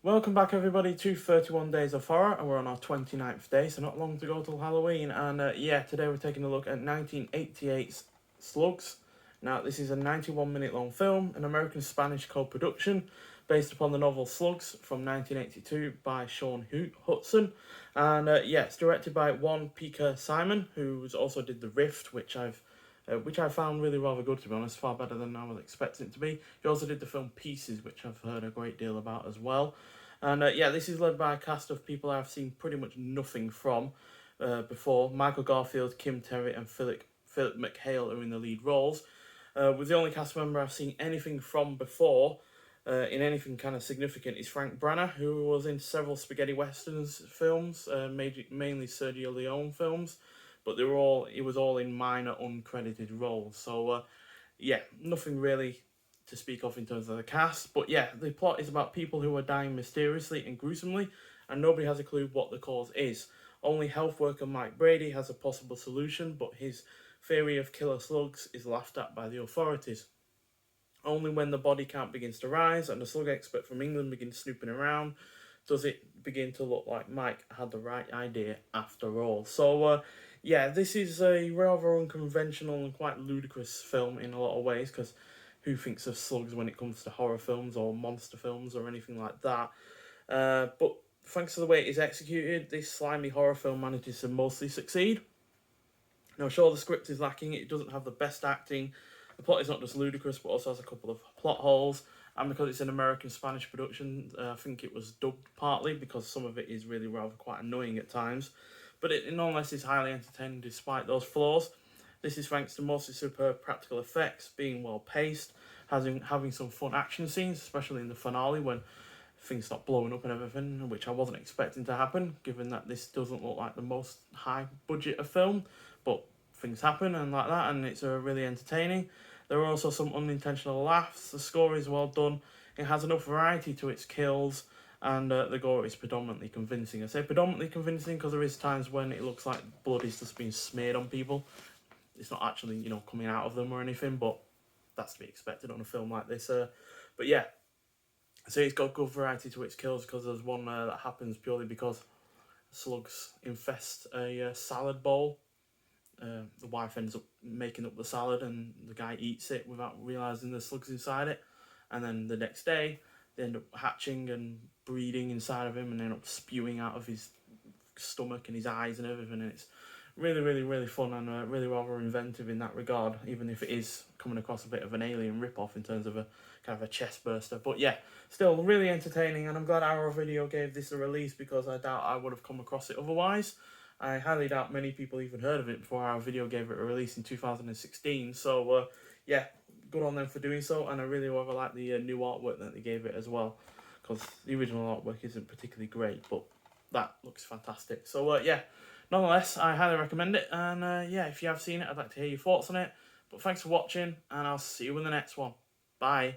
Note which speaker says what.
Speaker 1: Welcome back everybody to 31 Days of Horror, and we're on our 29th day, so not long to go till Halloween. And today we're taking a look at 1988's Slugs. Now, this is a 91-minute long film, an American-Spanish co-production, based upon the novel Slugs from 1982 by Sean Hudson. And it's directed by Juan Pica Simon, who also did The Rift, which I found really rather good, to be honest, far better than I was expecting it to be. He also did the film Pieces, which I've heard a great deal about as well. And this is led by a cast of people I've seen pretty much nothing from before. Michael Garfield, Kim Terry, and Philip McHale are in the lead roles. With the only cast member I've seen anything from before, in anything kind of significant, is Frank Branagh, who was in several spaghetti westerns films, mainly Sergio Leone films, but it was all in minor uncredited roles. So nothing really to speak of in terms of the cast. But the plot is about people who are dying mysteriously and gruesomely, and nobody has a clue what the cause is. Only health worker Mike Brady has a possible solution, but his theory of killer slugs is laughed at by the authorities. Only when the body count begins to rise and the slug expert from England begins snooping around does it begin to look like Mike had the right idea after all. So this is a rather unconventional and quite ludicrous film in a lot of ways, because who thinks of slugs when it comes to horror films or monster films or anything like that? But thanks to the way it is executed, this slimy horror film manages to mostly succeed. Now, sure, the script is lacking, it doesn't have the best acting, the plot is not just ludicrous but also has a couple of plot holes, and because it's an American-Spanish production, I think it was dubbed partly, because some of it is really rather quite annoying at times, but it nonetheless is highly entertaining despite those flaws. This is thanks to mostly superb practical effects, being well paced, having some fun action scenes, especially in the finale when things start blowing up and everything, which I wasn't expecting to happen, given that this doesn't look like the most high budget of film, but things happen and like that, and it's really entertaining. There are also some unintentional laughs, the score is well done, it has enough variety to its kills, and the gore is predominantly convincing. I say predominantly convincing because there is times when it looks like blood is just being smeared on people. It's not actually, coming out of them or anything, but that's to be expected on a film like this. So it's got good variety to its kills, because there's one that happens purely because slugs infest a salad bowl. The wife ends up making up the salad and the guy eats it without realising there's slugs inside it. And then the next day, they end up hatching and breeding inside of him and end up spewing out of his stomach and his eyes and everything. And it's really, really, really fun and really rather inventive in that regard, even if it is coming across a bit of an Alien rip-off in terms of a kind of a chest burster. But still really entertaining, and I'm glad our video gave this a release, because I doubt I would have come across it otherwise. I highly doubt many people even heard of it before our video gave it a release in 2016. So good on them for doing so, and I really rather like the new artwork that they gave it as well, because the original artwork isn't particularly great, but that looks fantastic. So nonetheless, I highly recommend it, and if you have seen it, I'd like to hear your thoughts on it. But thanks for watching, and I'll see you in the next one. Bye.